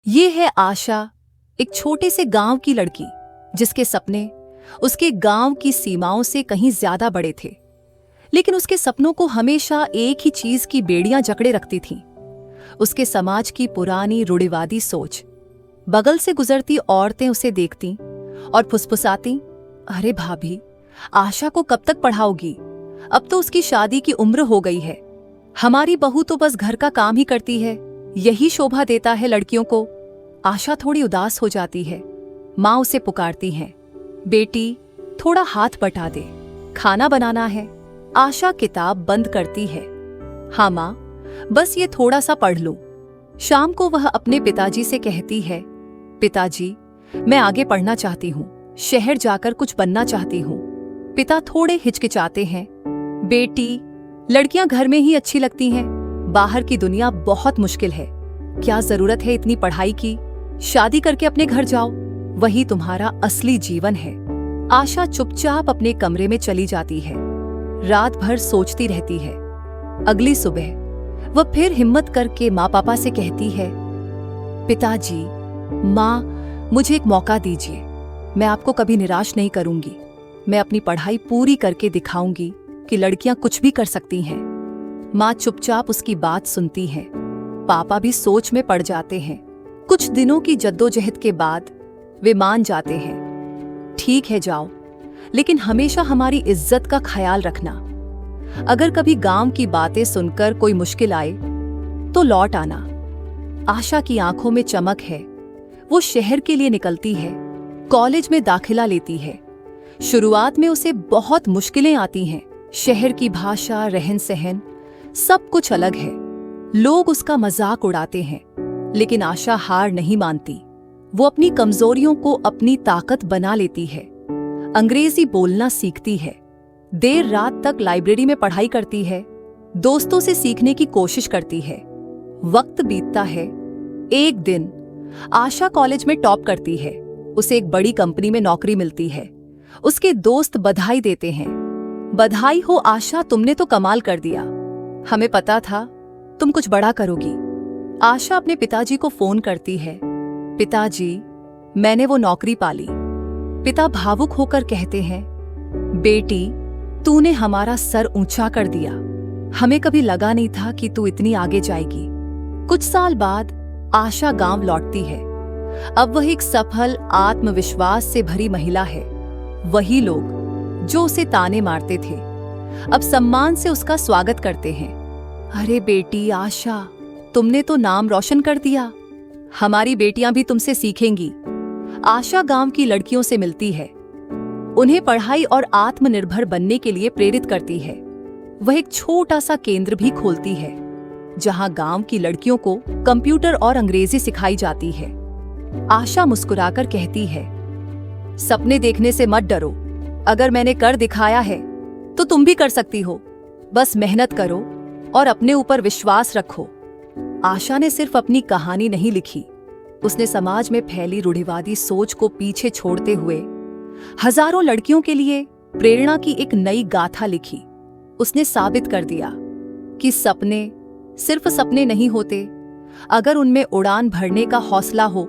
ये है आशा, एक छोटे से गांव की लड़की जिसके सपने उसके गांव की सीमाओं से कहीं ज्यादा बड़े थे। लेकिन उसके सपनों को हमेशा एक ही चीज की बेड़ियां जकड़े रखती थीं, उसके समाज की पुरानी रूढ़िवादी सोच। बगल से गुजरती औरतें उसे देखतीं और फुसफुसातीं, अरे भाभी, आशा को कब तक पढ़ाओगी? अब तो उसकी शादी की उम्र हो गई है। हमारी बहू तो बस घर का काम ही करती है, यही शोभा देता है लड़कियों को। आशा थोड़ी उदास हो जाती है। माँ उसे पुकारती हैं, बेटी थोड़ा हाथ बटा दे, खाना बनाना है। आशा किताब बंद करती है। हाँ माँ, बस ये थोड़ा सा पढ़ लूं। शाम को वह अपने पिताजी से कहती है, पिताजी मैं आगे पढ़ना चाहती हूँ, शहर जाकर कुछ बनना चाहती हूँ। पिता थोड़े हिचकिचाते हैं, बेटी लड़कियां घर में ही अच्छी लगती हैं, बाहर की दुनिया बहुत मुश्किल है। क्या जरूरत है इतनी पढ़ाई की? शादी करके अपने घर जाओ, वही तुम्हारा असली जीवन है। आशा चुपचाप अपने कमरे में चली जाती है। रात भर सोचती रहती है। अगली सुबह वह फिर हिम्मत करके माँ पापा से कहती है, पिताजी माँ, मुझे एक मौका दीजिए, मैं आपको कभी निराश नहीं करूंगी। मैं अपनी पढ़ाई पूरी करके दिखाऊंगी कि लड़कियां कुछ भी कर सकती हैं। माँ चुपचाप उसकी बात सुनती है। पापा भी सोच में पड़ जाते हैं। कुछ दिनों की जद्दोजहद के बाद वे मान जाते हैं, ठीक है जाओ, लेकिन हमेशा हमारी इज्जत का ख्याल रखना। अगर कभी गांव की बातें सुनकर कोई मुश्किल आए तो लौट आना। आशा की आंखों में चमक है। वो शहर के लिए निकलती है, कॉलेज में दाखिला लेती है। शुरुआत में उसे बहुत मुश्किलें आती हैं। शहर की भाषा, रहन सहन सब कुछ अलग है। लोग उसका मजाक उड़ाते हैं, लेकिन आशा हार नहीं मानती। वो अपनी कमजोरियों को अपनी ताकत बना लेती है। अंग्रेजी बोलना सीखती है। देर रात तक लाइब्रेरी में पढ़ाई करती है। दोस्तों से सीखने की कोशिश करती है। वक्त बीतता है। एक दिन आशा कॉलेज में टॉप करती है। उसे एक बड़ी कंपनी में नौकरी मिलती है। उसके दोस्त बधाई देते हैं, बधाई हो आशा, तुमने तो कमाल कर दिया। हमें पता था तुम कुछ बड़ा करोगी। आशा अपने पिताजी को फोन करती है, पिताजी मैंने वो नौकरी पाली। पिता भावुक होकर कहते हैं, बेटी तूने हमारा सर ऊंचा कर दिया। हमें कभी लगा नहीं था कि तू इतनी आगे जाएगी। कुछ साल बाद आशा गांव लौटती है। अब वह एक सफल, आत्मविश्वास से भरी महिला है। वही लोग जो उसे ताने मारते थे अब सम्मान से उसका स्वागत करते हैं। अरे बेटी आशा, तुमने तो नाम रोशन कर दिया। हमारी बेटियां भी तुमसे सीखेंगी। आशा गांव की लड़कियों से मिलती है, उन्हें पढ़ाई और आत्मनिर्भर बनने के लिए प्रेरित करती है। वह एक छोटा सा केंद्र भी खोलती है, जहां गांव की लड़कियों को कंप्यूटर और अंग्रेजी सिखाई जाती है। आशा मुस्कुराकर कहती है, सपने देखने से मत डरो। अगर मैंने कर दिखाया है तो तुम भी कर सकती हो। बस मेहनत करो और अपने ऊपर विश्वास रखो। आशा ने सिर्फ अपनी कहानी नहीं लिखी, उसने समाज में फैली रूढ़िवादी सोच को पीछे छोड़ते हुए हजारों लड़कियों के लिए प्रेरणा की एक नई गाथा लिखी। उसने साबित कर दिया कि सपने सिर्फ सपने नहीं होते, अगर उनमें उड़ान भरने का हौसला हो